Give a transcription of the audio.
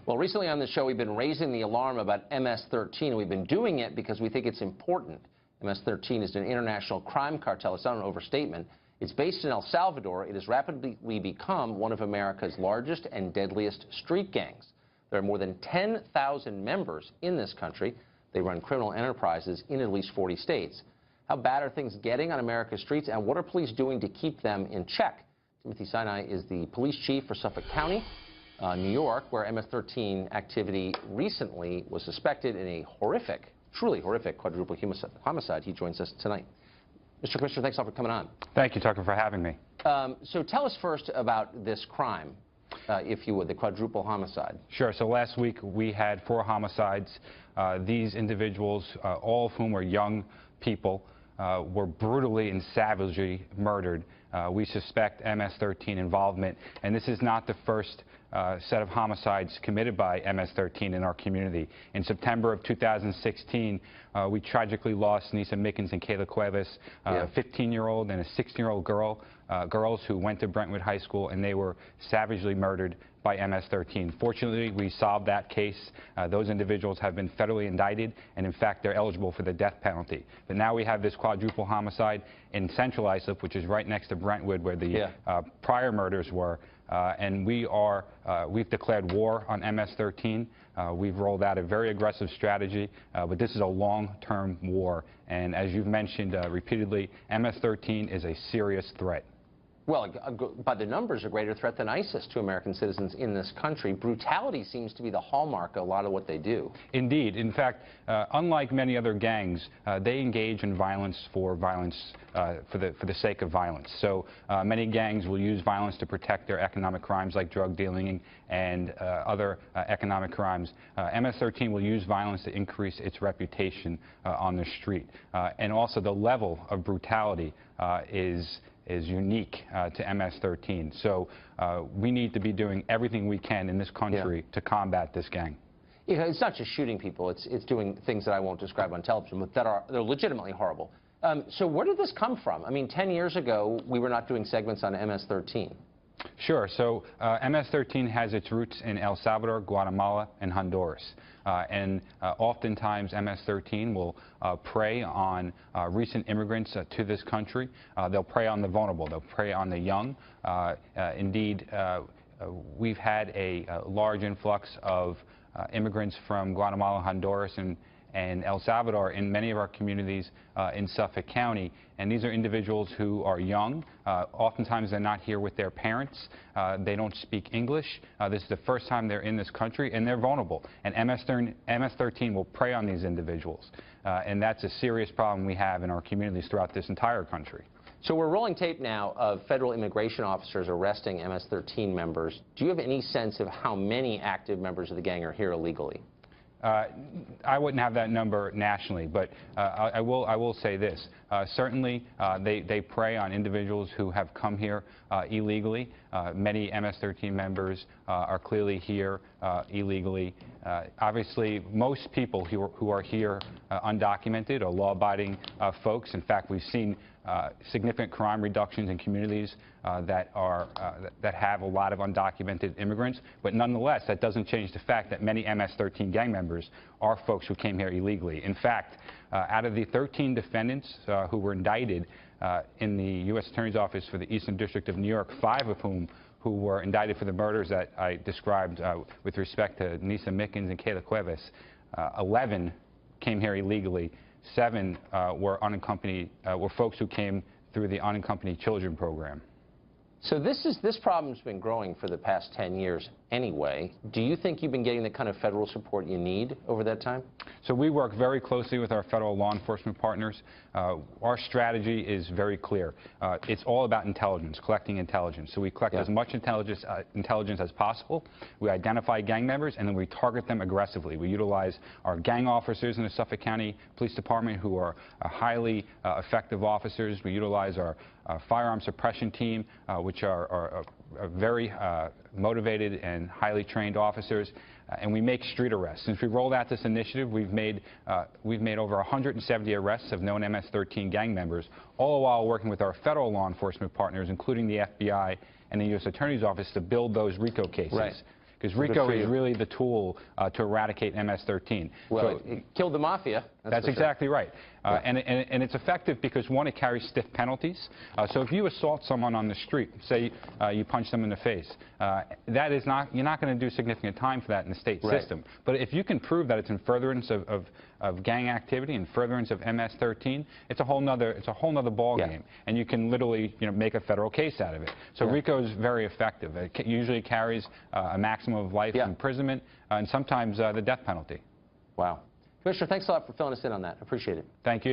Well, recently on the show, we've been raising the alarm about MS-13. We've been doing it because we think it's important. MS-13 is an international crime cartel. It's not an overstatement. It's based in El Salvador. It has rapidly become one of America's largest and deadliest street gangs. There are more than 10,000 members in this country. They run criminal enterprises in at least 40 states. How bad are things getting on America's streets, and what are police doing to keep them in check? Timothy Sinai is the police chief for Suffolk County, New York, where MS-13 activity recently was suspected in a horrific, truly horrific quadruple homicide. He joins us tonight. Mr. Commissioner, thanks all for coming on. Thank you, Tucker, for having me. So tell us first about this crime, if you would, the quadruple homicide. Sure. So last week we had 4 homicides. These individuals, all of whom were young people, were brutally and savagely murdered. We suspect MS-13 involvement, and this is not the first set of homicides committed by MS-13 in our community. In September of 2016, we tragically lost Nisa Mickens and Kayla Cuevas, a 15-year-old and a 16-year-old girls who went to Brentwood High School, and they were savagely murdered by MS-13. Fortunately, we solved that case. Those individuals have been federally indicted, and in fact, they're eligible for the death penalty. But now we have this quadruple homicide in Central Islip, which is right next to Brentwood, where the prior murders were. And we've declared war on MS-13. We've rolled out a very aggressive strategy, but this is a long-term war. And as you've mentioned repeatedly, MS-13 is a serious threat. Well, by the numbers, a greater threat than ISIS to American citizens in this country. Brutality seems to be the hallmark of a lot of what they do. Indeed. In fact, unlike many other gangs, they engage in violence for the sake of violence. So many gangs will use violence to protect their economic crimes like drug dealing and other economic crimes. MS-13 will use violence to increase its reputation on the street. And also the level of brutality is unique to MS-13. So we need to be doing everything we can in this country to combat this gang. You know, it's not just shooting people, it's doing things that I won't describe on television, but they're legitimately horrible. So where did this come from? I mean, 10 years ago, we were not doing segments on MS-13. Sure. So MS-13 has its roots in El Salvador, Guatemala, and Honduras. Oftentimes MS-13 will prey on recent immigrants to this country. They'll prey on the vulnerable. They'll prey on the young. Indeed, we've had a large influx of immigrants from Guatemala, Honduras, and El Salvador in many of our communities in Suffolk County. And these are individuals who are young. Oftentimes they're not here with their parents. They don't speak English. This is the first time they're in this country, and they're vulnerable. And MS-13 will prey on these individuals. And that's a serious problem we have in our communities throughout this entire country. So we're rolling tape now of federal immigration officers arresting MS-13 members. Do you have any sense of how many active members of the gang are here illegally? I wouldn't have that number nationally, but I will say this. Certainly, they prey on individuals who have come here illegally. Many MS-13 members are clearly here illegally. Obviously, most people who are here undocumented are law-abiding folks. In fact, we've seen significant crime reductions in communities that have a lot of undocumented immigrants. But nonetheless, that doesn't change the fact that many MS-13 gang members are folks who came here illegally. In fact, out of the 13 defendants who were indicted in the U.S. Attorney's Office for the Eastern District of New York, 5 of whom who were indicted for the murders that I described with respect to Nisa Mickens and Kayla Cuevas, 11 came here illegally. 7 were unaccompanied, were folks who came through the unaccompanied children program. So this problem's been growing for the past 10 years anyway. Do you think you've been getting the kind of federal support you need over that time? So we work very closely with our federal law enforcement partners. Our strategy is very clear. It's all about intelligence, collecting intelligence. So we collect as much intelligence as possible. We identify gang members, and then we target them aggressively. We utilize our gang officers in the Suffolk County Police Department, who are highly effective officers. We utilize our firearm suppression team, which are very motivated and highly trained officers, and we make street arrests. Since we rolled out this initiative, we've made over 170 arrests of known MS-13 gang members, all while working with our federal law enforcement partners, including the FBI and the U.S. Attorney's Office, to build those RICO cases. Right. because Good RICO for is you. really the tool to eradicate MS-13. Well, it killed the mafia. That's for exactly sure. right. And it's effective because, one, it carries stiff penalties. So if you assault someone on the street, say you punch them in the face, that is not, you're not going to do significant time for that in the state Right. system. But if you can prove that it's in furtherance of gang activity and furtherance of MS-13, it's a whole nother ball game, and you can literally make a federal case out of it. So RICO is very effective. It usually carries a maximum of life imprisonment and sometimes the death penalty. Wow. Commissioner, thanks a lot for filling us in on that. Appreciate it. Thank you.